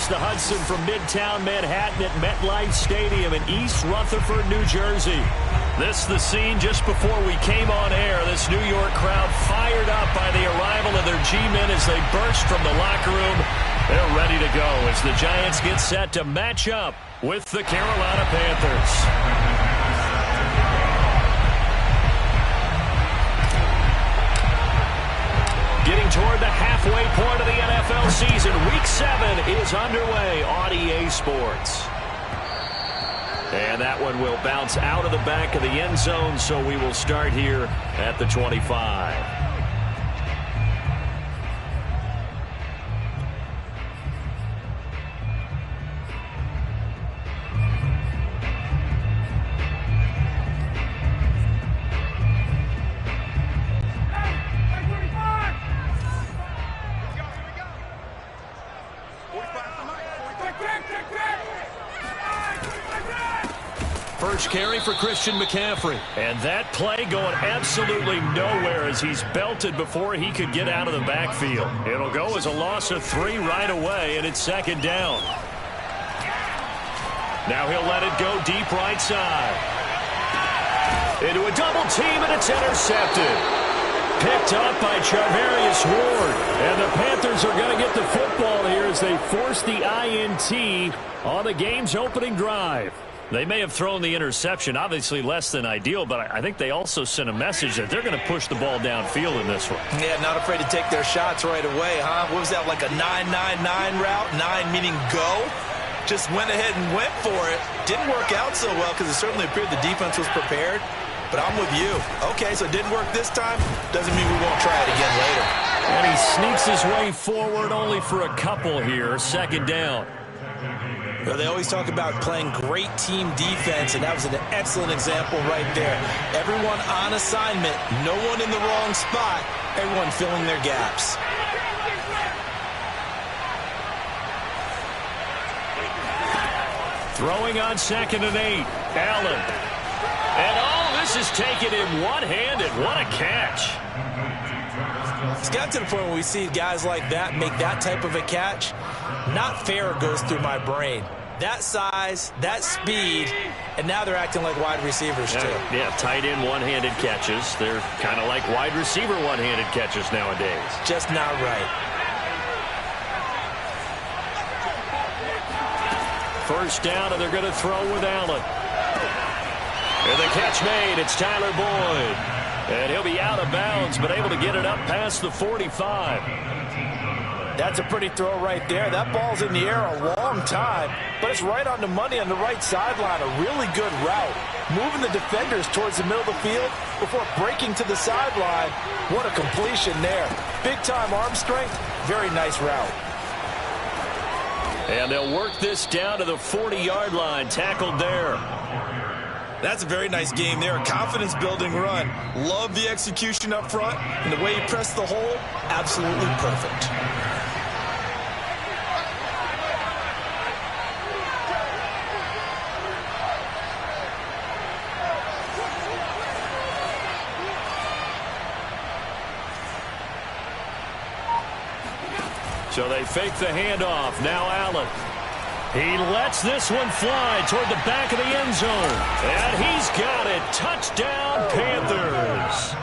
across the Hudson from Midtown Manhattan at MetLife Stadium in East Rutherford, New Jersey. This is the scene just before we came on air. This New York crowd fired up by the arrival of their G-men as they burst from the locker room. They're ready to go as the Giants get set to match up with the Carolina Panthers. Getting toward the halfway point of the NFL season. Week 7 is underway on EA Sports. And that one will bounce out of the back of the end zone, so we will start here at the 25. First carry for Christian McCaffrey. And that play going absolutely nowhere as he's belted before he could get out of the backfield. It'll go as a loss of 3 right away, and it's second down. Now he'll let it go deep right side. Into a double team, and it's intercepted. Picked up by Charvarius Ward. And the Panthers are going to get the football here as they force the INT on the game's opening drive. They may have thrown the interception, obviously less than ideal, but I think they also sent a message that they're going to push the ball downfield in this one. Yeah, not afraid to take their shots right away, huh? What was that, like a 9-9-9 route? 9 meaning go? Just went ahead and went for it. Didn't work out so well because it certainly appeared the defense was prepared. But I'm with you. Okay, so it didn't work this time. Doesn't mean we won't try it again later. And he sneaks his way forward only for a couple here. Second down. Well, they always talk about playing great team defense, and that was an excellent example right there. Everyone on assignment, no one in the wrong spot, everyone filling their gaps. Throwing on 2nd and 8. Allen. And all this is taken in one-handed. What a catch. It's got to the point where we see guys like that make that type of a catch. Not fair goes through my brain. That size, that speed, and now they're acting like wide receivers too. Yeah, tight end one-handed catches. They're kind of like wide receiver one-handed catches nowadays. Just not right. First down, and they're going to throw with Allen. And the catch made. It's Tyler Boyd. And he'll be out of bounds, but able to get it up past the 45. That's a pretty throw right there. That ball's in the air a long time, but it's right on the money on the right sideline. A really good route. Moving the defenders towards the middle of the field before breaking to the sideline. What a completion there. Big-time arm strength. Very nice route. And they'll work this down to the 40-yard line. Tackled there. That's a very nice game there. A confidence-building run. Love the execution up front, and the way he pressed the hole, absolutely perfect. So they fake the handoff. Now Allen. He lets this one fly toward the back of the end zone. And he's got it. Touchdown, Panthers.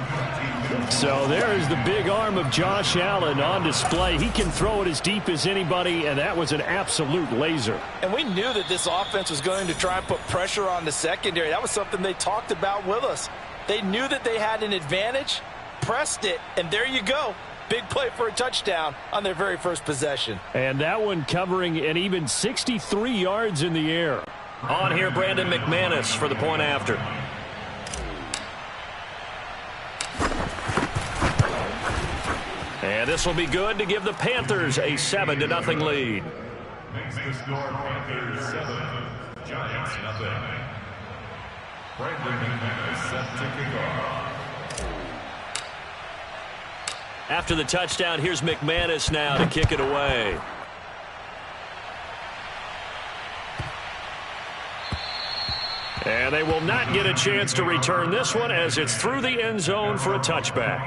So there's the big arm of Josh Allen on display. He can throw it as deep as anybody, and that was an absolute laser. And we knew that this offense was going to try and put pressure on the secondary. That was something they talked about with us. They knew that they had an advantage, pressed it, and there you go. Big play for a touchdown on their very first possession. And that one covering an even 63 yards in the air. On here, Brandon McManus for the point after. And this will be good to give the Panthers a 7-0 lead. Makes the score Panthers 7, Giants 0. Brandon McManus set to kick off. After the touchdown, here's McManus now to kick it away. And they will not get a chance to return this one as it's through the end zone for a touchback.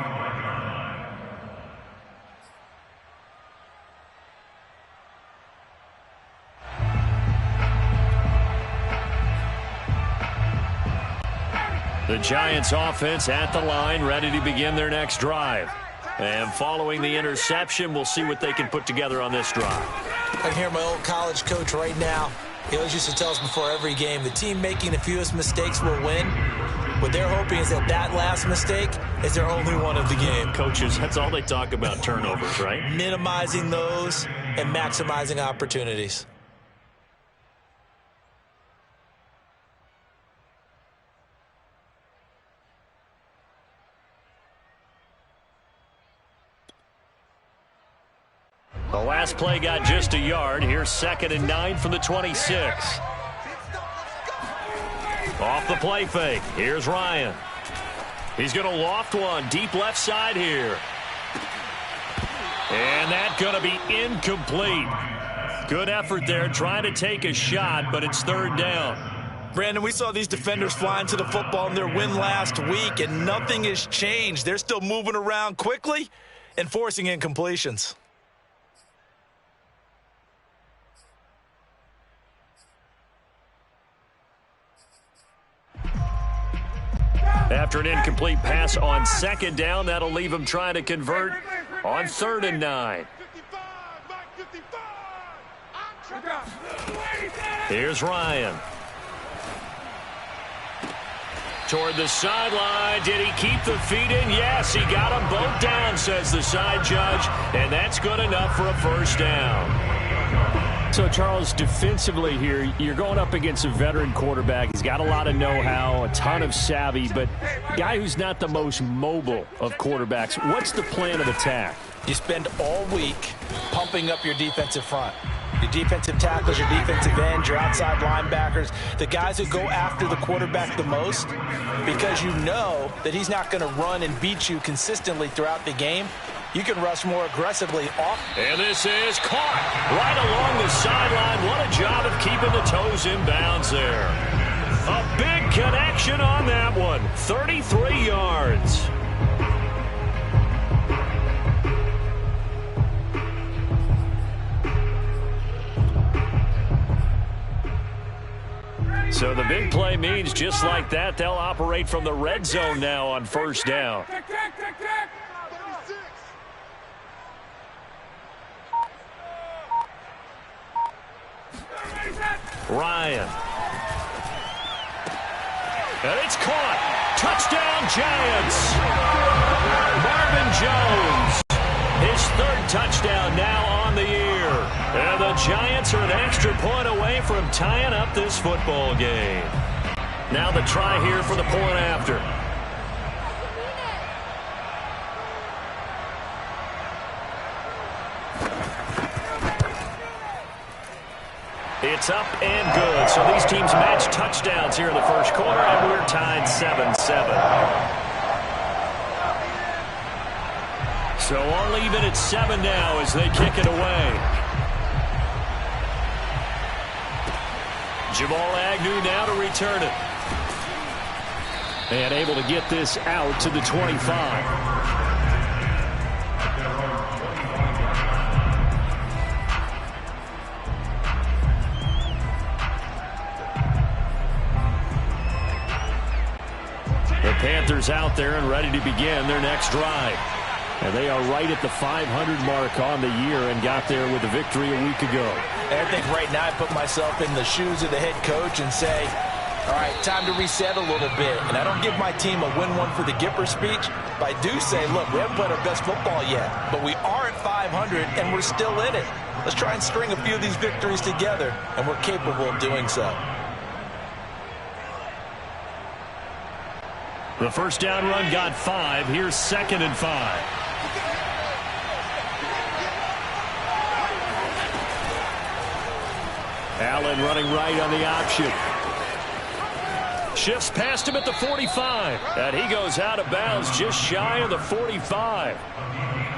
The Giants offense at the line, ready to begin their next drive. And following the interception, we'll see what they can put together on this drive. I can hear my old college coach right now. He always used to tell us before every game, the team making the fewest mistakes will win. What they're hoping is that that last mistake is their only one of the game. Coaches, that's all they talk about, turnovers, right? Minimizing those and maximizing opportunities. The last play got just a yard. Here's 2nd and 9 from the 26. Off the play fake. Here's Ryan. He's going to loft one deep left side here. And that's going to be incomplete. Good effort there trying to take a shot, but it's 3rd down. Brandon, we saw these defenders flying to the football in their win last week, and nothing has changed. They're still moving around quickly and forcing incompletions. After an incomplete pass on 2nd down, that'll leave him trying to convert on 3rd and 9. Here's Ryan. Toward the sideline. Did he keep the feet in? Yes, he got them both down, says the side judge. And that's good enough for a 1st down. So, Charles, defensively here, you're going up against a veteran quarterback. He's got a lot of know-how, a ton of savvy, but a guy who's not the most mobile of quarterbacks. What's the plan of attack? You spend all week pumping up your defensive front. Your defensive tackles, your defensive ends, your outside linebackers, the guys who go after the quarterback the most, because you know that he's not going to run and beat you consistently throughout the game. You can rush more aggressively off. And this is caught right along the sideline. What a job of keeping the toes in bounds there. A big connection on that one. 33 yards. So the big play means just like that, they'll operate from the red zone now on 1st down. Ryan. And it's caught. Touchdown, Giants. Marvin Jones. His 3rd touchdown now on the year. And the Giants are an extra point away from tying up this football game. Now the try here for the point after. It's up and good. So these teams match touchdowns here in the 1st quarter, and we're tied 7-7. So all even at 7 now as they kick it away. Jamal Agnew now to return it. And able to get this out to the 25. The Panthers out there and ready to begin their next drive. And they are right at the 500 mark on the year and got there with a victory a week ago. And I think right now I put myself in the shoes of the head coach and say, all right, time to reset a little bit. And I don't give my team a win one for the Gipper speech, but I do say, look, we haven't played our best football yet, but we are at 500 and we're still in it. Let's try and string a few of these victories together, and we're capable of doing so. The 1st down run got 5. Here's 2nd and 5. Allen running right on the option. Shifts past him at the 45. And he goes out of bounds just shy of the 45.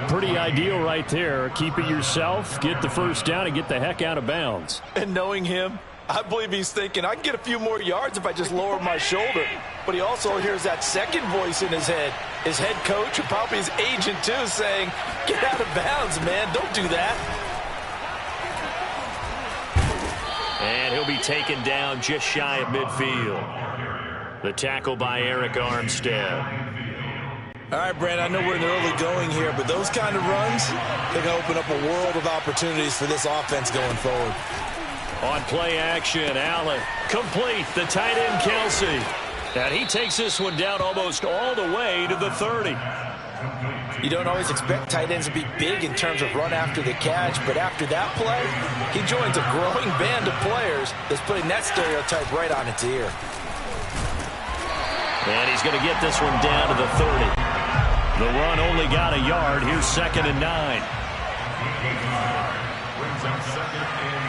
Pretty ideal right there. Keep it yourself, get the 1st down, and get the heck out of bounds. And knowing him, I believe he's thinking, I can get a few more yards if I just lower my shoulder. But he also hears that second voice in his head. His head coach, and probably his agent too, saying, get out of bounds, man. Don't do that. And he'll be taken down just shy of midfield. The tackle by Arik Armstead. All right, Brandon, I know we're in the early going here, but those kind of runs, they can open up a world of opportunities for this offense going forward. On play action, Allen complete. The tight end, Kelsey. And he takes this one down almost all the way to the 30. You don't always expect tight ends to be big in terms of run after the catch, but after that play, he joins a growing band of players that's putting that stereotype right on its ear. And he's going to get this one down to the 30. The run only got a yard. Here's 2nd and 9. Brings up 2nd and 9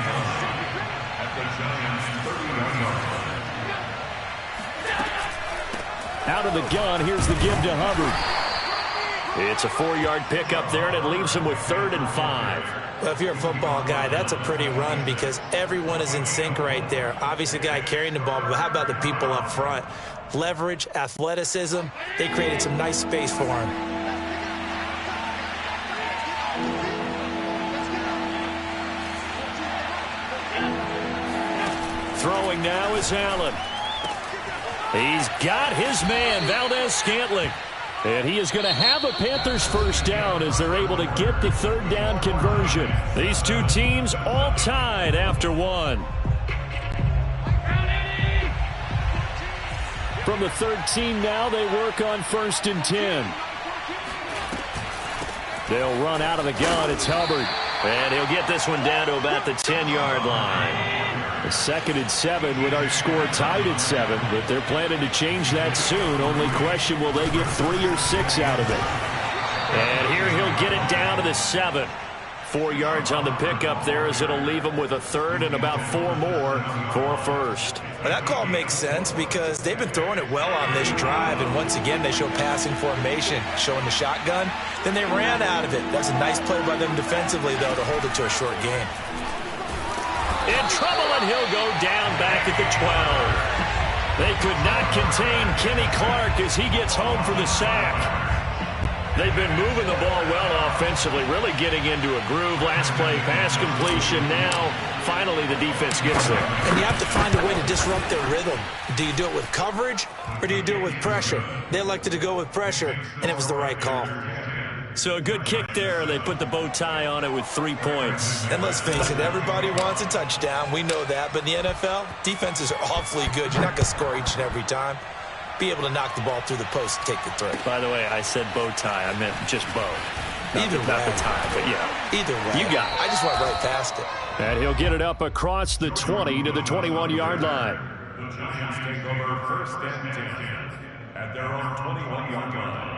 at the Giants' 31-yard line. Out of the gun, here's the give to Hubbard. It's a 4-yard pickup there, and it leaves him with 3rd and 5. Well, if you're a football guy, that's a pretty run because everyone is in sync right there. Obviously, the guy carrying the ball, but how about the people up front? Leverage, athleticism, they created some nice space for him. Throwing now is Allen. He's got his man, Valdes-Scantling. And he is going to have a Panthers first down as they're able to get the 3rd down conversion. These two teams all tied after one. From the 13 now, they work on 1st and 10. They'll run out of the gun. It's Hubbard. And he'll get this one down to about the 10-yard line. The 2nd and 7 with our score tied at 7, but they're planning to change that soon. Only question, will they get 3 or 6 out of it? And here he'll get it down to the 7. 4 yards on the pickup there as it'll leave him with a 3rd and about 4 more for a 1st. Well, that call makes sense because they've been throwing it well on this drive, and once again they show passing formation, showing the shotgun. Then they ran out of it. That's a nice play by them defensively, though, to hold it to a short game. In trouble, and he'll go down back at the 12. They could not contain Kenny Clark as he gets home for the sack. They've been moving the ball well offensively, really getting into a groove. Last play, pass completion. Now, finally, the defense gets there. And you have to find a way to disrupt their rhythm. Do you do it with coverage, or do you do it with pressure? They elected to go with pressure, and it was the right call. So a good kick there. They put the bow tie on it with 3 points. And let's face it, everybody wants a touchdown. We know that. But in the NFL, defenses are awfully good. You're not going to score each and every time. Be able to knock the ball through the post and take the throw. By the way, I said bow tie. I meant just bow. Either way. Not the tie, but yeah. Either way. You got it. I just went right past it. And he'll get it up across the 20 to the 21-yard line. The Giants take over 1st and 10 at their own 21-yard line.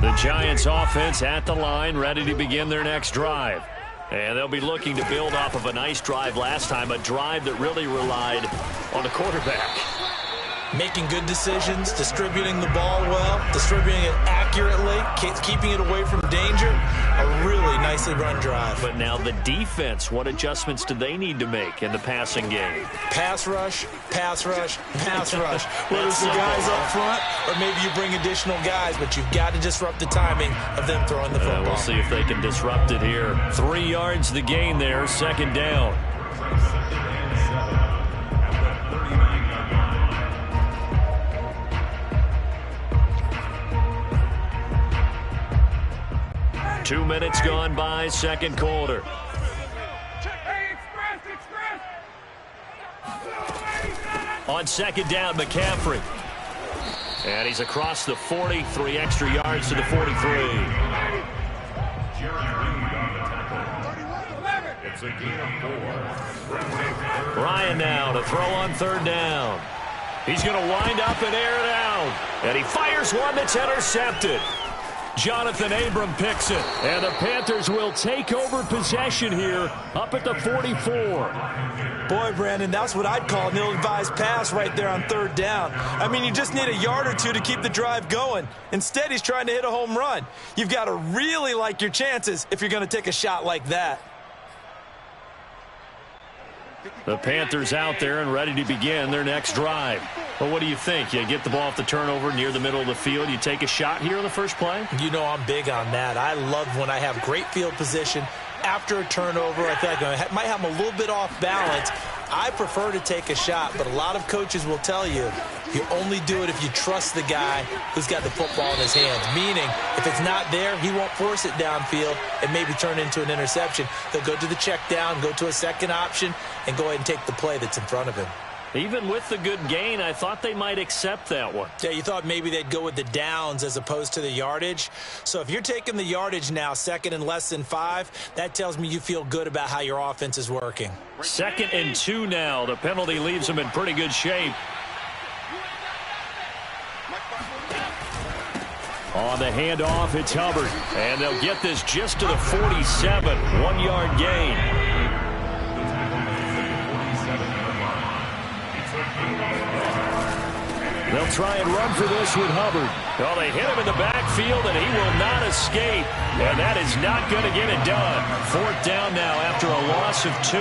The Giants offense at the line, ready to begin their next drive. And they'll be looking to build off of a nice drive last time, a drive that really relied on the quarterback. Making good decisions, distributing the ball well, distributing it accurately, keeping it away from danger. A really nicely run drive. But now the defense, what adjustments do they need to make in the passing game? Pass rush, pass rush, pass rush. Whether it's the guys up front or maybe you bring additional guys, but you've got to disrupt the timing of them throwing the football. We'll see if they can disrupt it here. 3 yards the gain there, 2nd down. 2 minutes gone by, 2nd quarter. On 2nd down, McCaffrey. And he's across the 40, 3 extra yards to the 43. Jerry Reed on the tackle. It's a gain of 4. Ryan now to throw on 3rd down. He's going to wind up and air it out. And he fires one that's intercepted. Jonathan Abram picks it. And the Panthers will take over possession here up at the 44. Boy, Brandon, that's what I'd call an ill-advised pass right there on 3rd down. I mean, you just need a yard or two to keep the drive going. Instead, he's trying to hit a home run. You've got to really like your chances if you're going to take a shot like that. The Panthers out there and ready to begin their next drive. Well, what do you think? You get the ball off the turnover near the middle of the field. You take a shot here on the first play? You know I'm big on that. I love when I have great field position, after a turnover. I feel like I might have them a little bit off balance. I prefer to take a shot, but a lot of coaches will tell you only do it if you trust the guy who's got the football in his hands. Meaning, if it's not there, he won't force it downfield and maybe turn into an interception. He'll go to the check down, go to a second option, and go ahead and take the play that's in front of him. Even with the good gain, I thought they might accept that one. Yeah, you thought maybe they'd go with the downs as opposed to the yardage. So if you're taking the yardage now, second and less than 5, that tells me you feel good about how your offense is working. 2nd and 2 now. The penalty leaves them in pretty good shape. On the handoff, it's Hubbard. And they'll get this just to the 47. 1-yard gain. They'll try and run for this with Hubbard. Well, they hit him in the backfield, and he will not escape. And that is not going to get it done. 4th down now after a loss of 2.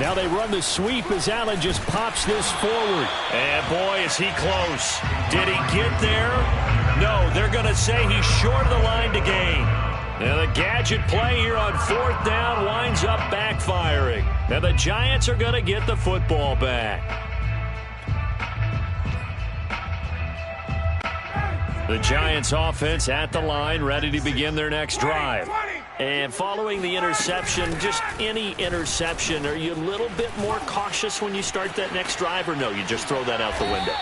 Now they run the sweep as Allen just pops this forward. And boy, is he close. Did he get there? No, they're going to say he's short of the line to gain. And the gadget play here on 4th down winds up backfiring. Now the Giants are going to get the football back. The Giants offense at the line, ready to begin their next drive. And following the interception, just any interception, are you a little bit more cautious when you start that next drive, or no, you just throw that out the window?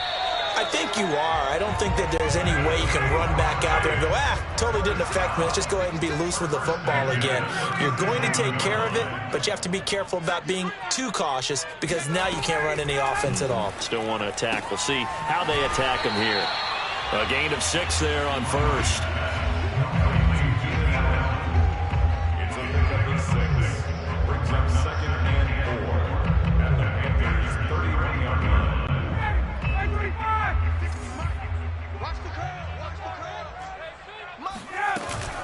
I think you are. I don't think that there's any way you can run back out there and go, totally didn't affect me. Let's just go ahead and be loose with the football again. You're going to take care of it, but you have to be careful about being too cautious because now you can't run any offense at all. Still want to attack. We'll see how they attack them here. A gain of 6 there on 1st. It's a pickup of 6. Brings up 2nd and 4. At the Panthers' 31-yard line.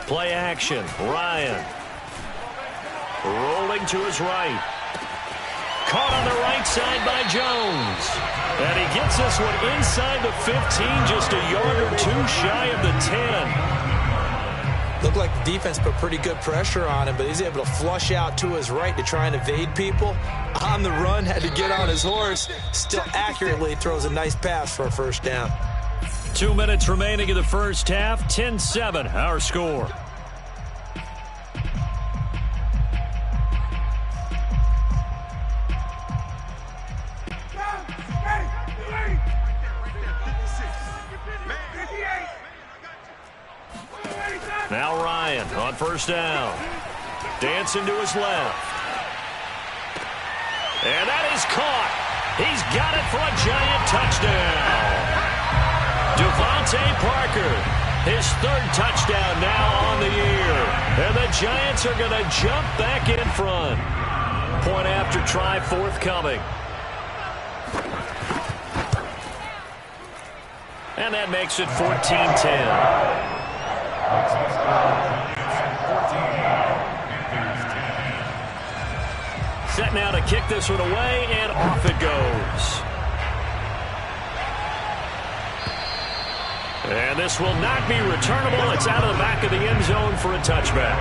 Play action. Ryan. Rolling to his right. Caught on the right side by Jones. And he gets this one inside the 15, just a yard or 2 shy of the 10. Looked like the defense put pretty good pressure on him, but he's able to flush out to his right to try and evade people. On the run, had to get on his horse. Still accurately throws a nice pass for a 1st down. 2 minutes remaining in the first half. 10-7, our score. Now Ryan on 1st down. Dancing to his left. And that is caught. He's got it for a Giant touchdown. Devontae Parker, his 3rd touchdown now on the year. And the Giants are going to jump back in front. Point after try forthcoming. And that makes it 14-10. Set now to kick this one away, and off it goes. And this will not be returnable. It's out of the back of the end zone for a touchback.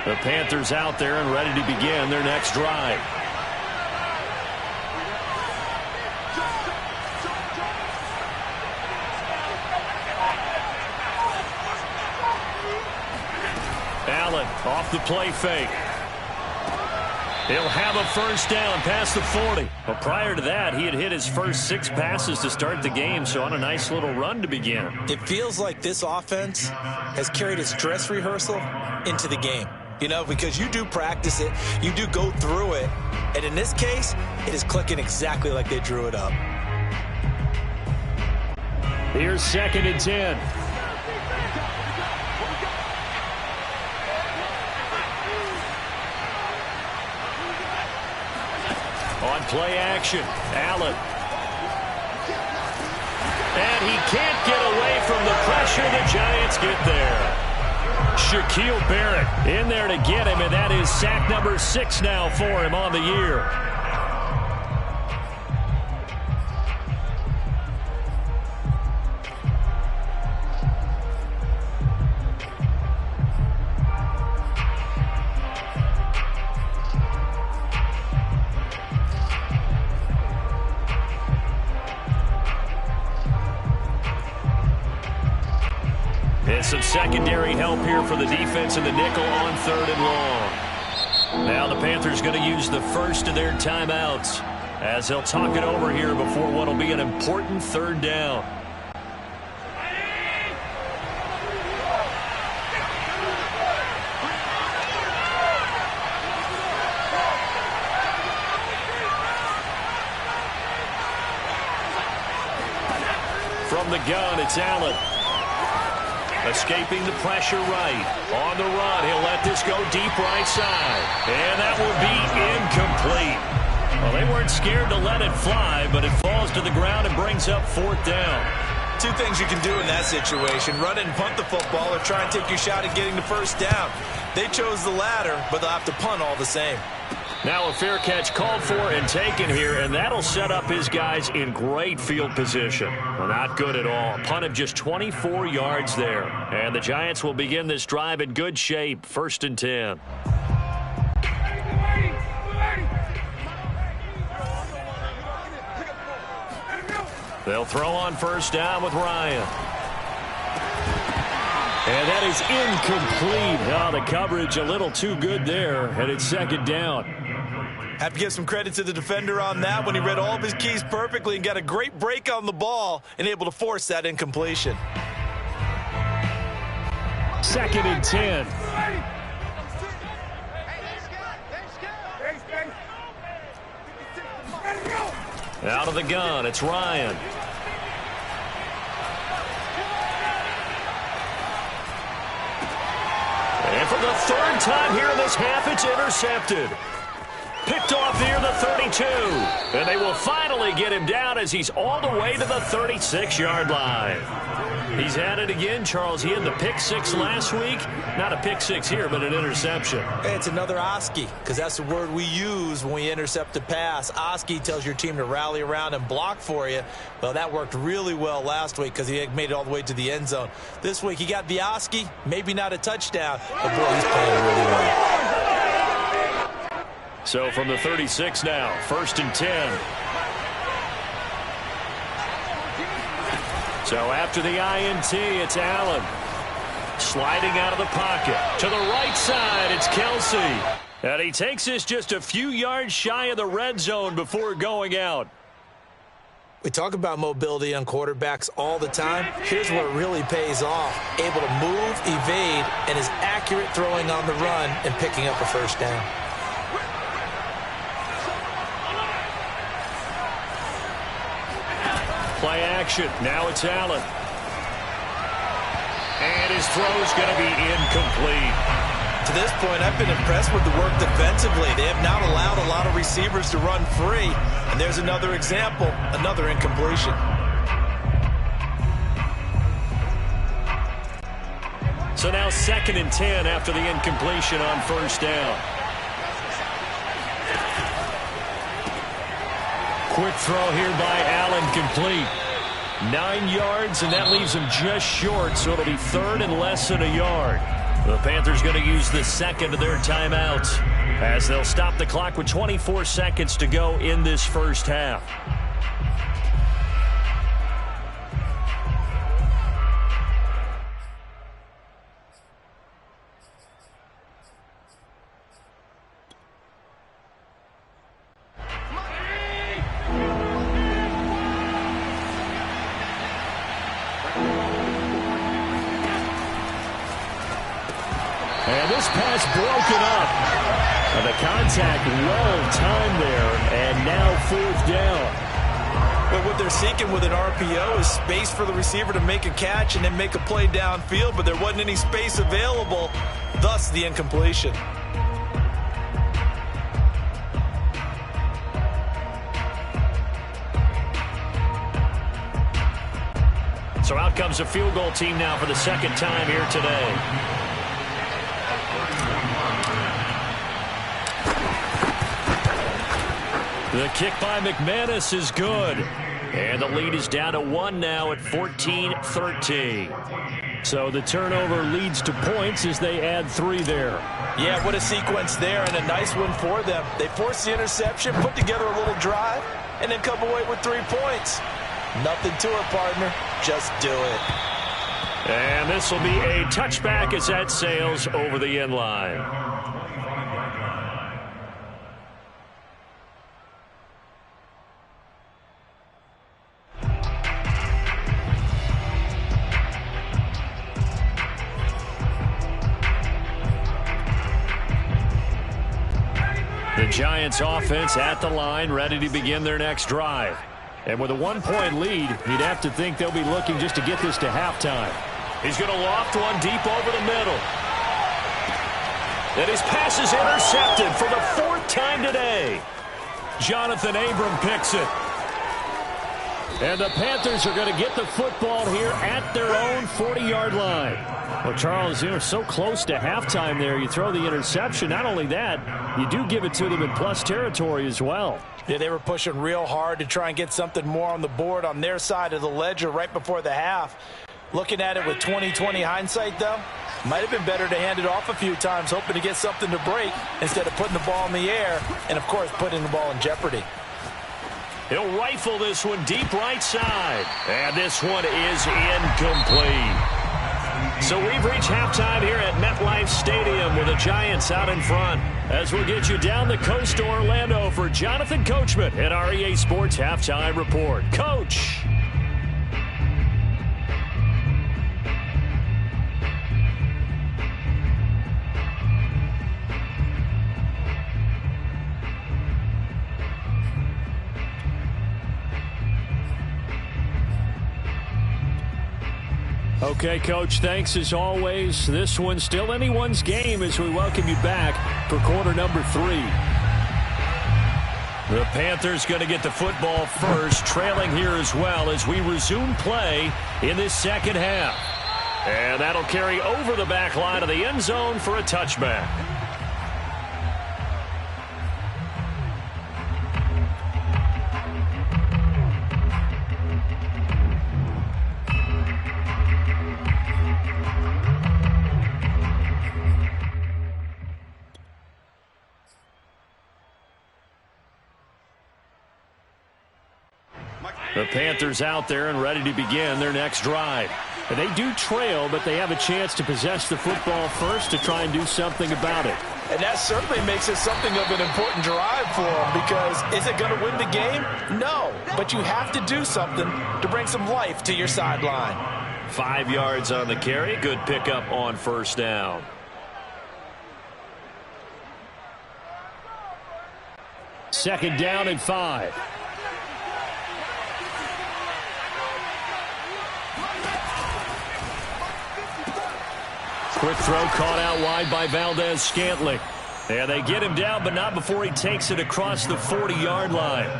The Panthers out there and ready to begin their next drive. Allen off the play fake. He'll have a 1st down past the 40. Well, prior to that, he had hit his first 6 passes to start the game, so on a nice little run to begin. It feels like this offense has carried its dress rehearsal into the game. You know, because you do practice it, you do go through it, and in this case, it is clicking exactly like they drew it up. Here's 2nd and 10. Play action. Allen. And he can't get away from the pressure. The Giants get there. Shaquille Barrett in there to get him, and that is sack number 6 now for him on the year. And some secondary help here for the defense in the nickel on 3rd and long. Now the Panthers going to use the first of their timeouts as they'll talk it over here before what will be an important 3rd down. From the gun, it's Allen. Escaping the pressure right. On the run, he'll let this go deep right side. And that will be incomplete. Well, they weren't scared to let it fly, but it falls to the ground and brings up 4th down. 2 things you can do in that situation. Run and punt the football or try and take your shot at getting the 1st down. They chose the latter, but they'll have to punt all the same. Now a fair catch called for and taken here, and that'll set up his guys in great field position. Well, not good at all. Punt of just 24 yards there. And the Giants will begin this drive in good shape. 1st and 10. They'll throw on 1st down with Ryan. And that is incomplete. Oh, the coverage a little too good there, and it's 2nd down. Have to give some credit to the defender on that when he read all of his keys perfectly and got a great break on the ball and able to force that incompletion. 2nd and 10. Out of the gun, it's Ryan. And for the 3rd time here in this half, it's intercepted. Picked off near the 32. And they will finally get him down as he's all the way to the 36-yard line. He's at it again, Charles. He had the pick 6 last week. Not a pick 6 here, but an interception. It's another Oski, because that's the word we use when we intercept a pass. Oski tells your team to rally around and block for you. Well, that worked really well last week because he made it all the way to the end zone. This week, he got the Oski, maybe not a touchdown, but boy, he's playing really well. So from the 36 now, 1st and 10. So after the INT, it's Allen. Sliding out of the pocket. To the right side, it's Kelce. And he takes this just a few yards shy of the red zone before going out. We talk about mobility on quarterbacks all the time. Here's where it really pays off. Able to move, evade, and is accurate throwing on the run and picking up a 1st down. Play action. Now it's Allen. And his throw's going to be incomplete. To this point, I've been impressed with the work defensively. They have not allowed a lot of receivers to run free. And there's another example, another incompletion. So now 2nd and 10 after the incompletion on 1st down. Quick throw here by Allen, complete. 9 yards, and that leaves him just short, so it'll be 3rd and less than a yard. The Panthers going to use the 2nd of their timeouts as they'll stop the clock with 24 seconds to go in this 1st half. And this pass broken up. And the contact well timed there, and now 4th down. But what they're seeking with an RPO is space for the receiver to make a catch and then make a play downfield, but there wasn't any space available, thus the incompletion. So out comes a field goal team now for the second time here today. The kick by McManus is good. And the lead is down to 1 now at 14-13. So the turnover leads to points as they add 3 there. Yeah, what a sequence there, and a nice one for them. They forced the interception, put together a little drive, and then come away with 3 points. Nothing to it, partner. Just do it. And this will be a touchback as that sails over the end line. The Giants offense at the line, ready to begin their next drive. And with a 1-point lead, you'd have to think they'll be looking just to get this to halftime. He's going to loft one deep over the middle. And his pass is intercepted for the 4th time today. Jonathan Abram picks it. And the Panthers are going to get the football here at their own 40-yard line. Well, Charles, you're so close to halftime there. You throw the interception. Not only that, you do give it to them in plus territory as well. Yeah, they were pushing real hard to try and get something more on the board on their side of the ledger right before the half. Looking at it with 20/20 hindsight, though, might have been better to hand it off a few times, hoping to get something to break instead of putting the ball in the air and, of course, putting the ball in jeopardy. He'll rifle this one deep right side. And this one is incomplete. So we've reached halftime here at MetLife Stadium with the Giants out in front. As we'll get you down the coast to Orlando for Jonathan Coachman at our EA Sports Halftime Report. Coach. Okay, Coach, thanks as always. This one's still anyone's game as we welcome you back for quarter number 3. The Panthers going to get the football first, trailing here as well as we resume play in this second half. And that'll carry over the back line of the end zone for a touchback. The Panthers out there and ready to begin their next drive. And they do trail, but they have a chance to possess the football first to try and do something about it. And that certainly makes it something of an important drive for them, because is it going to win the game? No, but you have to do something to bring some life to your sideline. 5 yards on the carry. Good pickup on first down. Second down and 5. Quick throw caught out wide by Valdez-Scantling. And they get him down, but not before he takes it across the 40-yard line.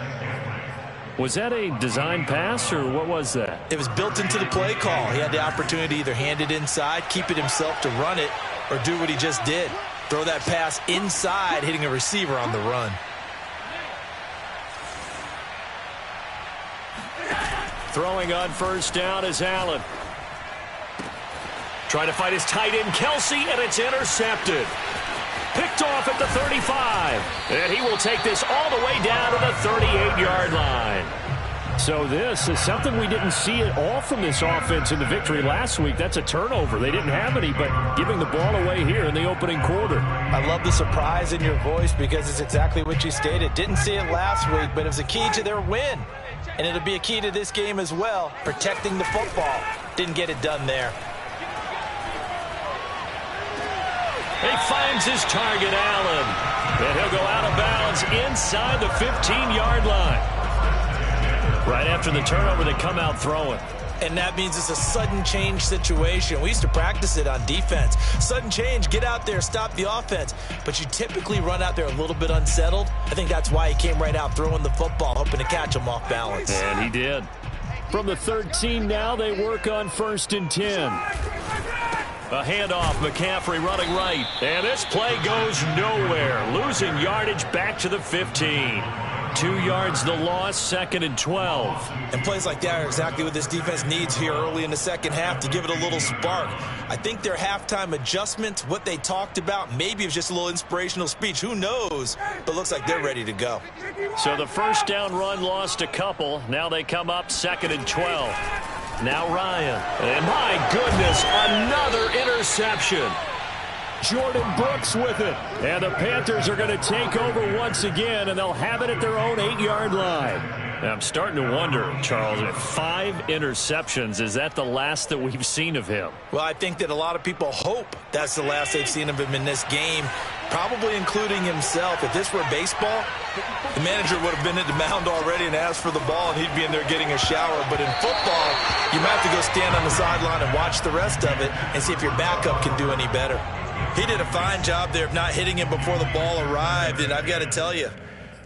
Was that a design pass, or what was that? It was built into the play call. He had the opportunity to either hand it inside, keep it himself to run it, or do what he just did. Throw that pass inside, hitting a receiver on the run. Throwing on first down is Allen. Trying to fight his tight end, Kelsey, and it's intercepted. Picked off at the 35. And he will take this all the way down to the 38-yard line. So this is something we didn't see at all from this offense in the victory last week. That's a turnover. They didn't have any, but giving the ball away here in the opening quarter. I love the surprise in your voice, because it's exactly what you stated. Didn't see it last week, but it was a key to their win. And it'll be a key to this game as well, protecting the football. Didn't get it done there. He finds his target, Allen. And he'll go out of bounds inside the 15-yard line. Right after the turnover, they come out throwing. And that means it's a sudden change situation. We used to practice it on defense. Sudden change, get out there, stop the offense. But you typically run out there a little bit unsettled. I think that's why he came right out throwing the football, hoping to catch him off balance. And he did. From the 13 now, they work on 1st and 10. A handoff, McCaffrey running right. And this play goes nowhere. Losing yardage back to the 15. 2 yards the loss, 2nd and 12. And plays like that are exactly what this defense needs here early in the second half to give it a little spark. I think their halftime adjustment, what they talked about, maybe it was just a little inspirational speech. Who knows? But looks like they're ready to go. So the first down run lost a couple. Now they come up 2nd and 12. Now Ryan. And my goodness, another interception. Jordan Brooks with it. And the Panthers are going to take over once again, and they'll have it at their own 8-yard line. Now, I'm starting to wonder, Charles, if 5 interceptions, is that the last that we've seen of him? Well, I think that a lot of people hope that's the last they've seen of him in this game, probably including himself. If this were baseball, the manager would have been at the mound already and asked for the ball, and he'd be in there getting a shower. But in football, you might have to go stand on the sideline and watch the rest of it and see if your backup can do any better. He did a fine job there of not hitting him before the ball arrived, and I've got to tell you,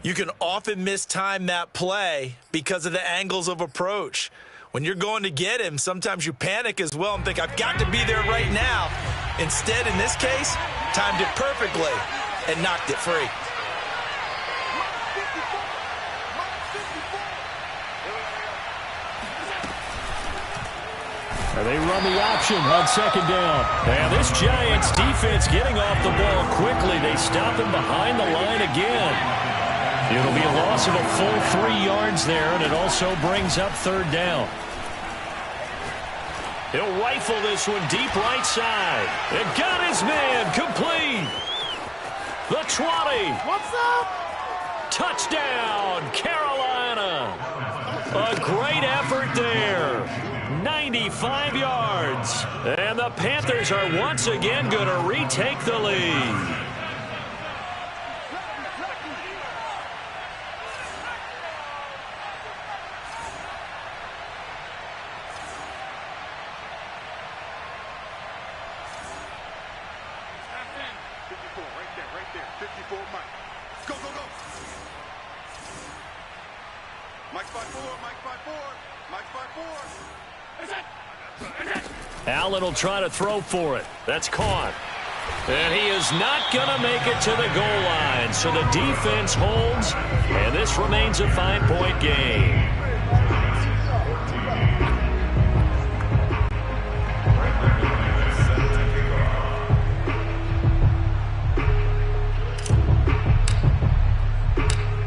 you can often mistime that play because of the angles of approach. When you're going to get him, sometimes you panic as well and think, I've got to be there right now. Instead, in this case, timed it perfectly and knocked it free. And they run the option on 2nd down. And this Giants defense getting off the ball quickly. They stop him behind the line again. It'll be a loss of a full 3 yards there, and it also brings up 3rd down. He'll rifle this one deep right side. It got his man complete. The 20. What's up? Touchdown, Carolina. A great effort there. 95 yards. And the Panthers are once again going to retake the lead. Right there. 54, Mike. Go, go, go. Mike's by 4, Mike's by 4, Mike's by 4. Allen will try to throw for it. That's caught. And he is not going to make it to the goal line. So the defense holds, and this remains a 5-point game.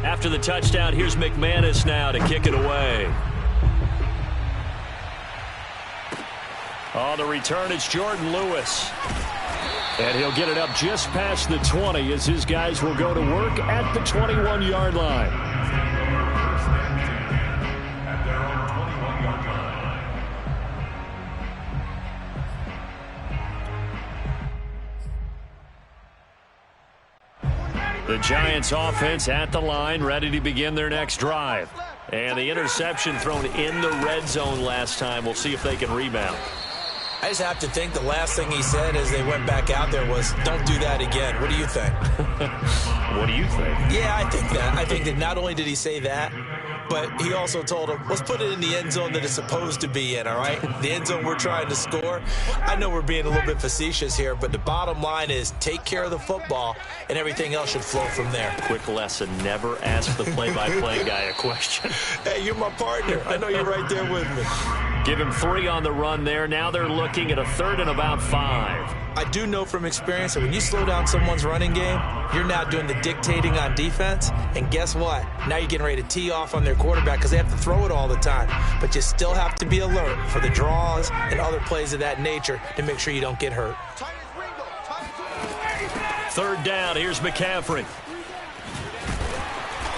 After the touchdown, here's McManus now to kick it away. On the return, it's Jordan Lewis. And he'll get it up just past the 20 as his guys will go to work at the 21-yard line. At their own 21-yard line. The Giants offense at the line, ready to begin their next drive. And the interception thrown in the red zone last time. We'll see if they can rebound. I just have to think the last thing he said as they went back out there was, don't do that again. What do you think? What do you think? Yeah, I think that. I think that not only did he say that, but he also told him, let's put it in the end zone that it's supposed to be in, all right? The end zone we're trying to score. I know we're being a little bit facetious here, but the bottom line is take care of the football, and everything else should flow from there. Quick lesson, never ask the play-by-play guy a question. Hey, you're my partner. I know you're right there with me. Give him 3 on the run there. Now they're looking at a 3rd and about 5. I do know from experience that when you slow down someone's running game, you're now doing the dictating on defense. And guess what? Now you're getting ready to tee off on their quarterback because they have to throw it all the time. But you still have to be alert for the draws and other plays of that nature to make sure you don't get hurt. 3rd down. Here's McCaffrey.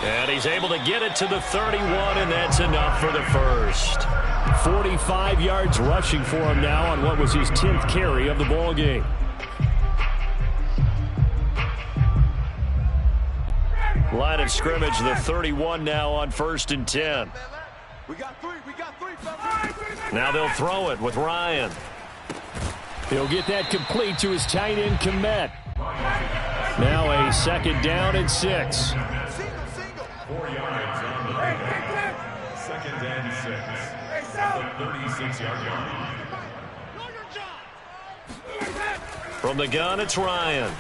And he's able to get it to the 31, and that's enough for the first. 45 yards rushing for him now on what was his 10th carry of the ball game. Line of scrimmage, the 31 now on 1st and 10. We got three. Now they'll throw it with Ryan. He'll get that complete to his tight end, Kmet. Now a 2nd down and 6. 4 yards on the second and 6 at the 36-yard line. From the gun, it's Ryan.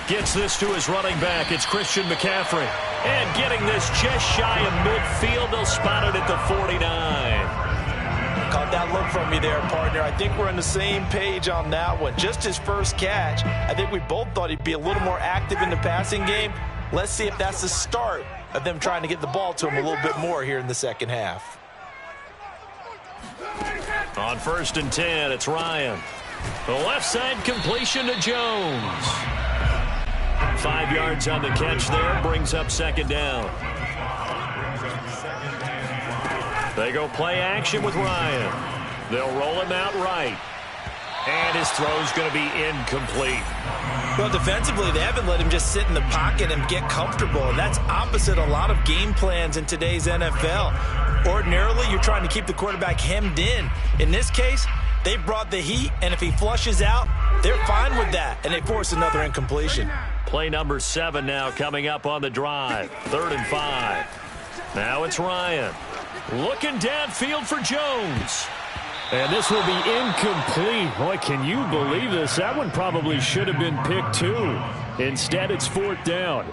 Gets this to his running back. It's Christian McCaffrey. And getting this just shy of midfield. They'll spot it at the 49. Caught that look from me there, partner. I think we're on the same page on that one. Just his first catch. I think we both thought he'd be a little more active in the passing game. Let's see if that's the start of them trying to get the ball to him a little bit more here in the second half. On 1st and 10, it's Ryan. The left side completion to Jones. 5 yards on the catch there, brings up second down. They go play action with Ryan. They'll roll him out right. And his throw's going to be incomplete. Well, defensively, they haven't let him just sit in the pocket and get comfortable, and that's opposite a lot of game plans in today's NFL. Ordinarily, you're trying to keep the quarterback hemmed in. In this case, they brought the heat, and if he flushes out, they're fine with that, and they force another incompletion. Play number 7 now coming up on the drive. 3rd and 5. Now it's Ryan. Looking downfield for Jones. And this will be incomplete. Boy, can you believe this? That one probably should have been picked too. Instead, it's 4th down.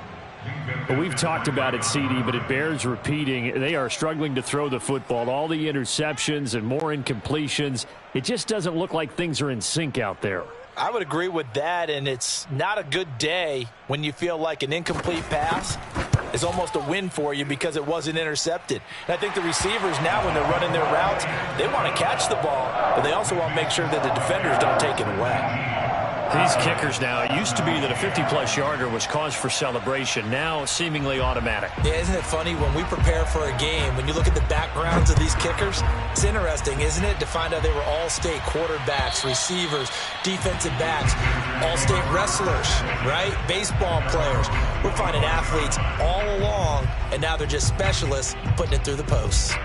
We've talked about it, CD, but it bears repeating. They are struggling to throw the football. All the interceptions and more incompletions. It just doesn't look like things are in sync out there. I would agree with that, and it's not a good day when you feel like an incomplete pass is almost a win for you because it wasn't intercepted. And I think the receivers now, when they're running their routes, they want to catch the ball, but they also want to make sure that the defenders don't take it away. These kickers now, it used to be that a 50-plus yarder was cause for celebration. Now, seemingly automatic. Yeah, isn't it funny when we prepare for a game, when you look at the backgrounds of these kickers, it's interesting, isn't it, to find out they were all-state quarterbacks, receivers, defensive backs, all-state wrestlers, right? Baseball players. We're finding athletes all along, and now they're just specialists putting it through the posts.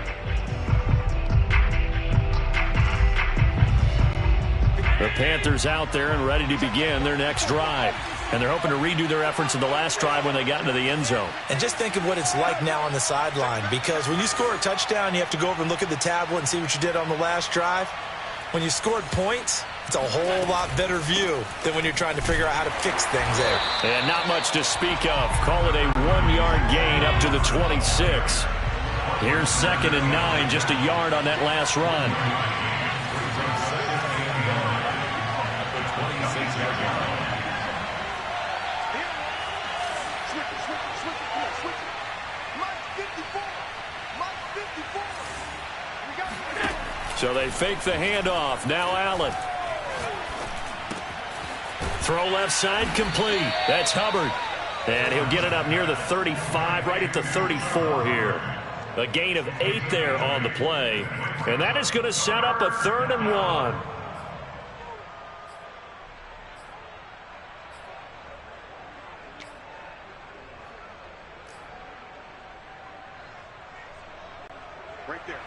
The Panthers out there and ready to begin their next drive. And they're hoping to redo their efforts in the last drive when they got into the end zone. And just think of what it's like now on the sideline, because when you score a touchdown, you have to go over and look at the tablet and see what you did on the last drive. When you scored points, it's a whole lot better view than when you're trying to figure out how to fix things there. And not much to speak of. Call it a 1-yard gain up to the 26. Here's 2nd and 9, just a yard on that last run. So they fake the handoff. Now Allen. Throw left side complete. That's Hubbard. And he'll get it up near the 35, right at the 34 here. A gain of 8 there on the play. And that is going to set up a 3rd and 1. Right there.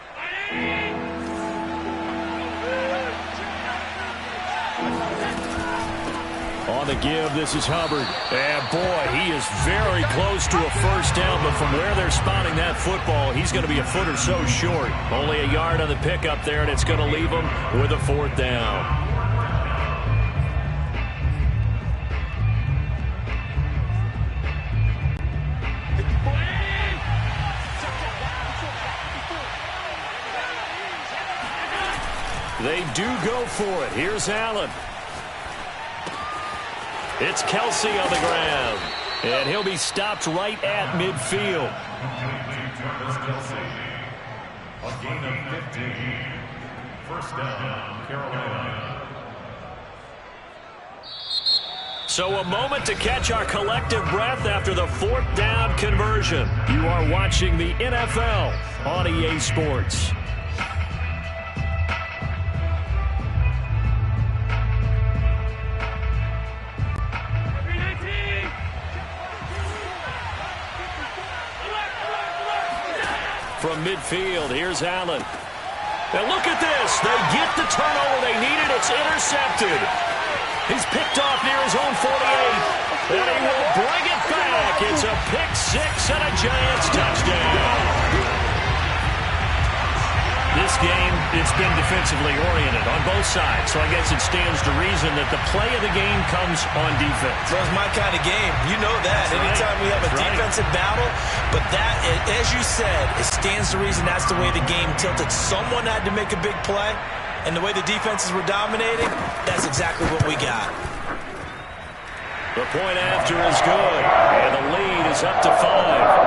On the give, this is Hubbard. And boy, he is very close to a first down, but from where they're spotting that football, he's going to be a foot or so short. Only a yard on the pickup there, and it's going to leave him with a 4th down. They do go for it. Here's Allen. It's Kelsey on the ground. And he'll be stopped right at midfield. A gain of 15. First down, Carolina. So a moment to catch our collective breath after the 4th down conversion. You are watching the NFL on EA Sports. From midfield, here's Allen. And look at this. They get the turnover they needed. It's intercepted. He's picked off near his own 48. And he will bring it back. It's a pick 6 and a Giants touchdown. This game, it's been defensively oriented on both sides, so I guess it stands to reason that the play of the game comes on defense. Well, it's my kind of game. You know that. That's Anytime right. we have a That's defensive battle, but that, as you said, it stands to reason that's the way the game tilted. Someone had to make a big play, and the way the defenses were dominating, that's exactly what we got. The point after is good, and the lead is up to 5.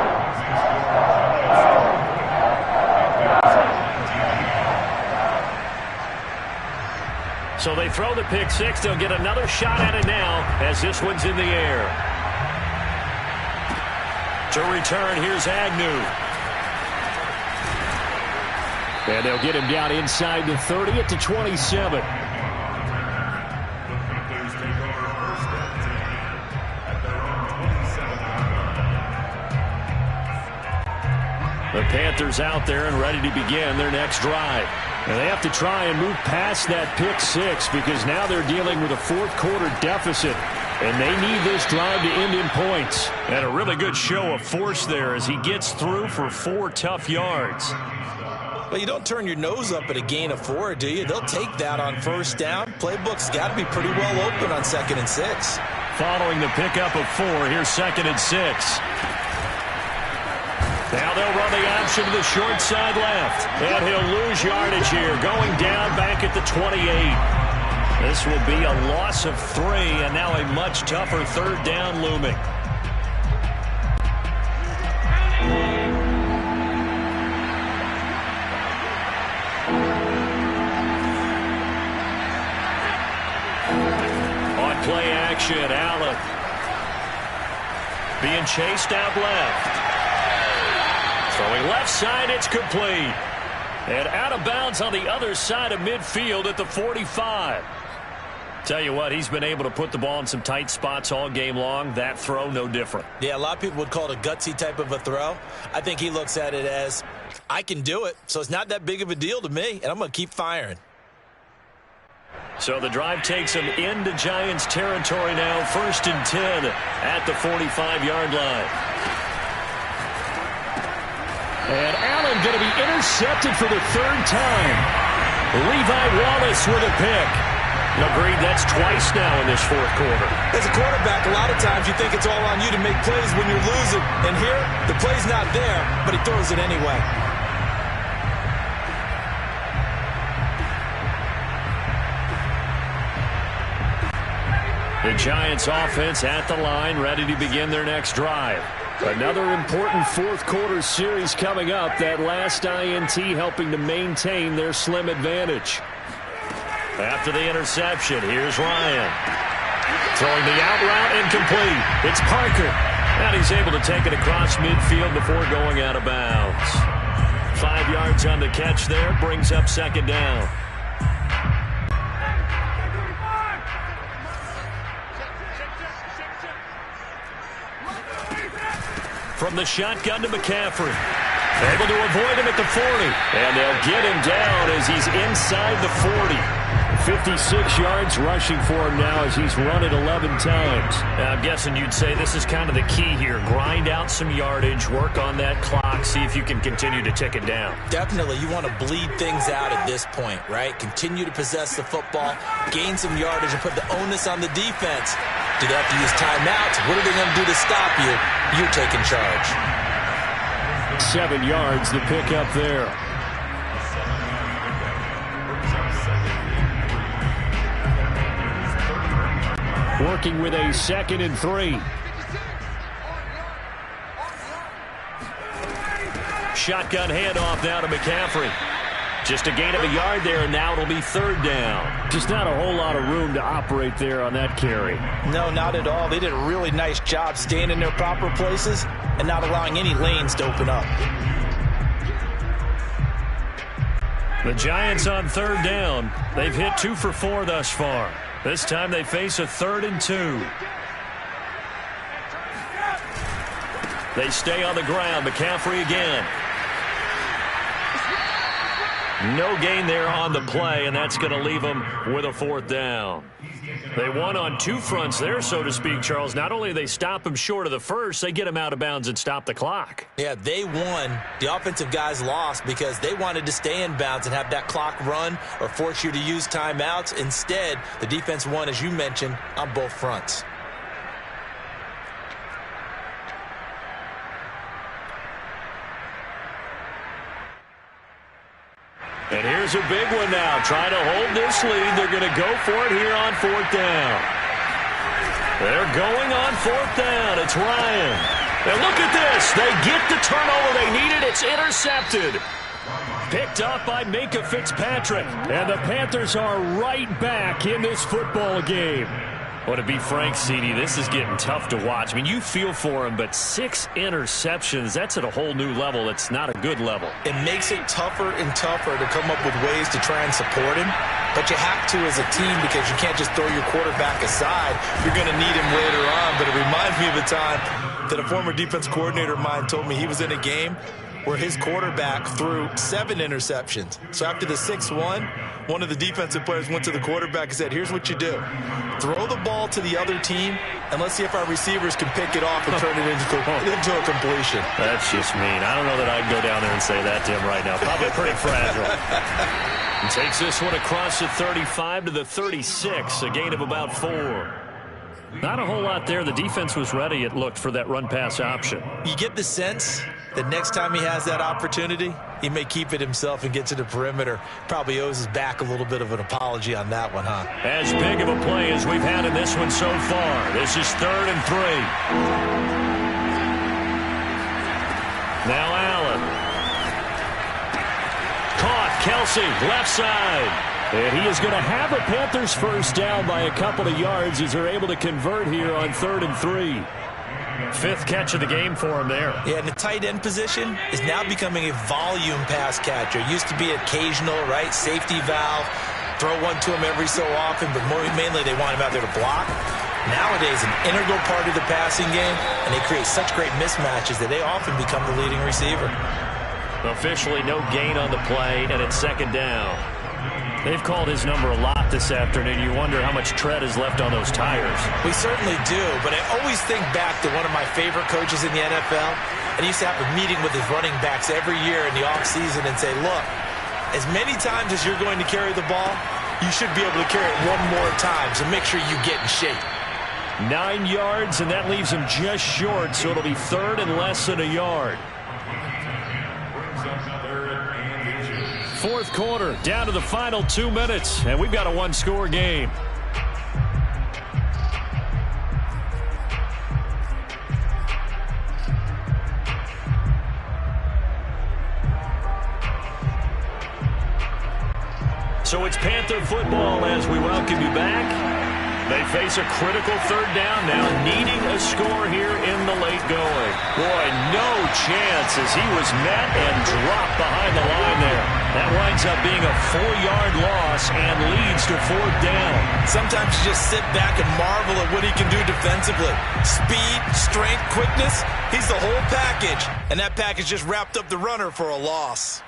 So they throw the pick six. They'll get another shot at it now as this one's in the air. To return, here's Agnew. And they'll get him down inside the 30 at the 27. The Panthers out there and ready to begin their next drive. And they have to try and move past that pick six because now they're dealing with a fourth-quarter deficit. And they need this drive to end in points. And a really good show of force there as he gets through for 4 tough yards. Well, you don't turn your nose up at a gain of 4, do you? They'll take that on first down. Playbook's got to be pretty well open on 2nd and 6. Following the pickup of 4, here's 2nd and 6. Now they'll run the option to the short side left. And he'll lose yardage here, going down back at the 28. This will be a loss of 3, and now a much tougher 3rd down looming. On play action, Allen. Being chased out left. Throwing left side, it's complete. And out of bounds on the other side of midfield at the 45. Tell you what, he's been able to put the ball in some tight spots all game long. That throw, no different. Yeah, a lot of people would call it a gutsy type of a throw. I think he looks at it as, I can do it, so it's not that big of a deal to me, and I'm going to keep firing. So the drive takes him into Giants territory now. 1st and 10 at the 45-yard line. And Allen going to be intercepted for the 3rd time. Levi Wallace with a pick. Agreed, that's twice now in this 4th quarter. As a quarterback, a lot of times you think it's all on you to make plays when you're losing. And here, the play's not there, but he throws it anyway. The Giants offense at the line, ready to begin their next drive. Another important 4th quarter series coming up. That last INT helping to maintain their slim advantage. After the interception, here's Ryan. Throwing the out route incomplete. It's Parker. And he's able to take it across midfield before going out of bounds. 5 yards on the catch there. Brings up 2nd down. From the shotgun to McCaffrey. Able to avoid him at the 40. And they'll get him down as he's inside the 40. 56 yards rushing for him now as he's run it 11 times. I'm guessing you'd say this is kind of the key here. Grind out some yardage, work on that clock, see if you can continue to tick it down. Definitely. You want to bleed things out at this point, right? Continue to possess the football, gain some yardage, and put the onus on the defense. Do they have to use timeouts? What are they going to do to stop you? You're taking charge. 7 yards, the pickup there. Working with a 2nd and 3. Shotgun handoff now to McCaffrey. Just a gain of a yard there, and now it'll be 3rd down. Just not a whole lot of room to operate there on that carry. No, not at all. They did a really nice job staying in their proper places and not allowing any lanes to open up. The Giants on 3rd down. They've hit 2 for 4 thus far. This time they face a 3rd and 2. They stay on the ground. McCaffrey again. No gain there on the play, and that's going to leave them with a 4th down. They won on 2 fronts there, so to speak, Charles. Not only do they stop him short of the first, they get him out of bounds and stop the clock. Yeah, they won. The offensive guys lost because they wanted to stay in bounds and have that clock run or force you to use timeouts. Instead, the defense won, as you mentioned, on both fronts. And here's a big one now. Trying to hold this lead. They're going to go for it here on 4th down. They're going on 4th down. It's Ryan. And look at this. They get the turnover they needed. It's intercepted. Picked up by Minkah Fitzpatrick. And the Panthers are right back in this football game. Well, to be frank, CD, this is getting tough to watch. I mean, you feel for him, but 6 interceptions, that's at a whole new level. It's not a good level. It makes it tougher and tougher to come up with ways to try and support him. But you have to as a team because you can't just throw your quarterback aside. You're going to need him later on. But it reminds me of a time that a former defense coordinator of mine told me he was in a game where his quarterback threw 7 interceptions. So after the 6th one of the defensive players went to the quarterback and said, here's what you do. Throw the ball to the other team, and let's see if our receivers can pick it off and turn it into a completion. That's just mean. I don't know that I'd go down there and say that to him right now. Probably pretty fragile. And takes this one across the 35 to the 36, a gain of about 4. Not a whole lot there. The defense was ready, it looked, for that run-pass option. You get the sense that next time he has that opportunity, he may keep it himself and get to the perimeter. Probably owes his back a little bit of an apology on that one, huh? As big of a play as we've had in this one so far. This is 3rd and 3. Now Allen. Caught. Kelsey, left side. And he is going to have a Panthers first down by a couple of yards as they're able to convert here on 3rd and 3. 5th catch of the game for him there. Yeah, and the tight end position is now becoming a volume pass catcher. It used to be occasional, right? Safety valve. Throw one to him every so often, but mainly they want him out there to block. Nowadays, an integral part of the passing game, and they create such great mismatches that they often become the leading receiver. Officially no gain on the play, and it's 2nd down. They've called his number a lot this afternoon. You wonder how much tread is left on those tires. We certainly do, but I always think back to one of my favorite coaches in the NFL. And he used to have a meeting with his running backs every year in the offseason and say, look, as many times as you're going to carry the ball, you should be able to carry it one more time, so make sure you get in shape. 9 yards, and that leaves him just short, so it'll be 3rd and less than a yard. 4th quarter, down to the final 2 minutes, and we've got a 1-score game. So it's Panther football as we welcome you back. They face a critical 3rd down now, needing a score here in the late going. Boy, no chance as he was met and dropped behind the line there. That winds up being a 4-yard loss and leads to 4th down. Sometimes you just sit back and marvel at what he can do defensively. Speed, strength, quickness, he's the whole package. And that package just wrapped up the runner for a loss.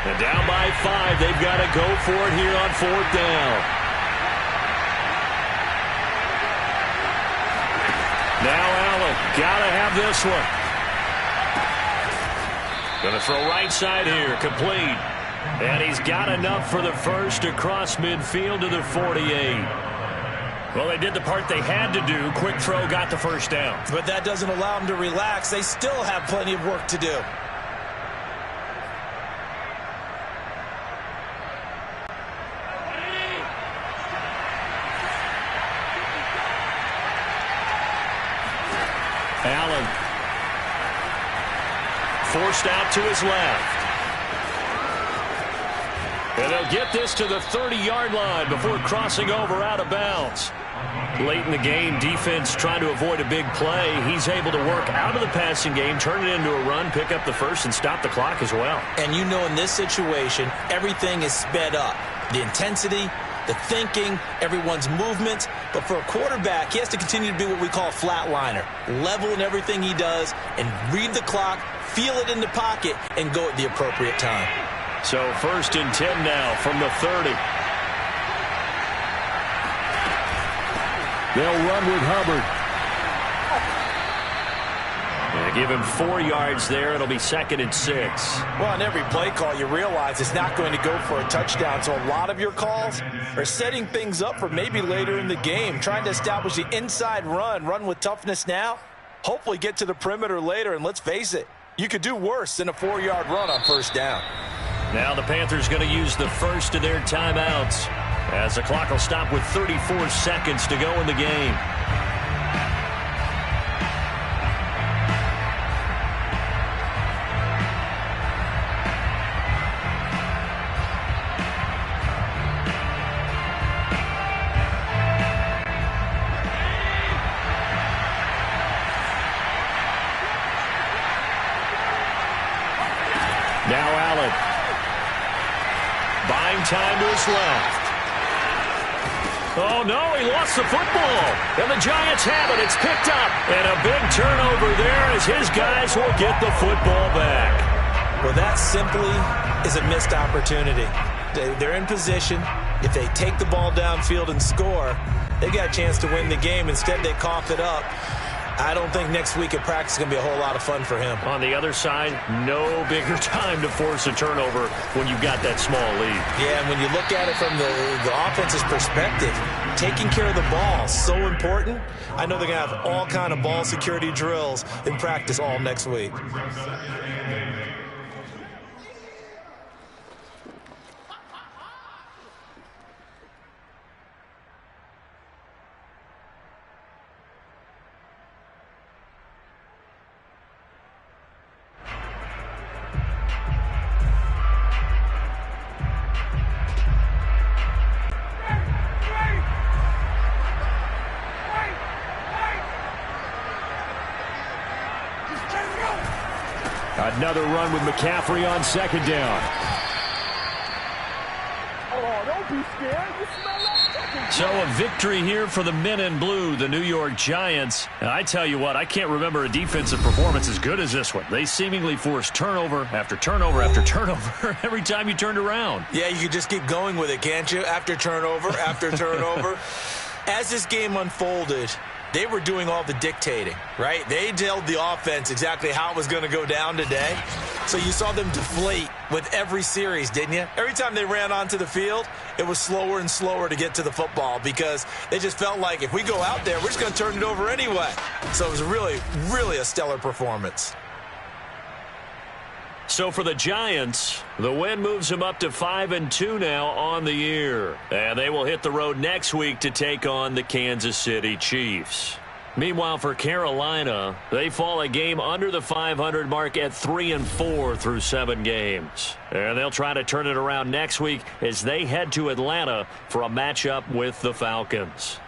And down by 5, they've got to go for it here on 4th down. Now Allen, got to have this one. Going to throw right side here, complete. And he's got enough for the first across midfield to the 48. Well, they did the part they had to do. Quick throw, got the first down. But that doesn't allow them to relax. They still have plenty of work to do. Allen forced out to his left. And they'll get this to the 30-yard line before crossing over out of bounds. Late in the game, defense trying to avoid a big play. He's able to work out of the passing game, turn it into a run, pick up the first, and stop the clock as well. And you know in this situation, everything is sped up. The intensity, the thinking, everyone's movements. But for a quarterback, he has to continue to be what we call a flatliner. Level in everything he does and read the clock, feel it in the pocket, and go at the appropriate time. So 1st and 10 now from the 30. They'll run with Hubbard. They give him 4 yards there. It'll be 2nd and 6. Well, on every play call, you realize it's not going to go for a touchdown. So a lot of your calls are setting things up for maybe later in the game, trying to establish the inside run with toughness now, hopefully get to the perimeter later. And let's face it, you could do worse than a 4-yard run on 1st down. Now the Panthers going to use the first of their timeouts as the clock will stop with 34 seconds to go in the game. Now Allen. Buying time to his left. Oh, no, he lost the football. And the Giants have it. It's picked up. And a big turnover there as his guys will get the football back. Well, that simply is a missed opportunity. They're in position. If they take the ball downfield and score, they got a chance to win the game. Instead, they cough it up. I don't think next week at practice is going to be a whole lot of fun for him. On the other side, no bigger time to force a turnover when you've got that small lead. Yeah, and when you look at it from the offense's perspective, taking care of the ball, so important. I know they're going to have all kind of ball security drills in practice all next week. Another run with McCaffrey on 2nd down. Oh, don't be scared. You smell that? So a victory here for the men in blue, the New York Giants. And I tell you what, I can't remember a defensive performance as good as this one. They seemingly forced turnover after turnover after turnover every time you turned around. Yeah, you could just keep going with it, can't you? After turnover, after turnover. As this game unfolded, they were doing all the dictating, right? They told the offense exactly how it was going to go down today. So you saw them deflate with every series, didn't you? Every time they ran onto the field, it was slower and slower to get to the football because they just felt like if we go out there, we're just going to turn it over anyway. So it was really, really a stellar performance. So for the Giants, the win moves them up to 5-2 now on the year. And they will hit the road next week to take on the Kansas City Chiefs. Meanwhile, for Carolina, they fall a game under the 500 mark at 3-4 through 7 games. And they'll try to turn it around next week as they head to Atlanta for a matchup with the Falcons.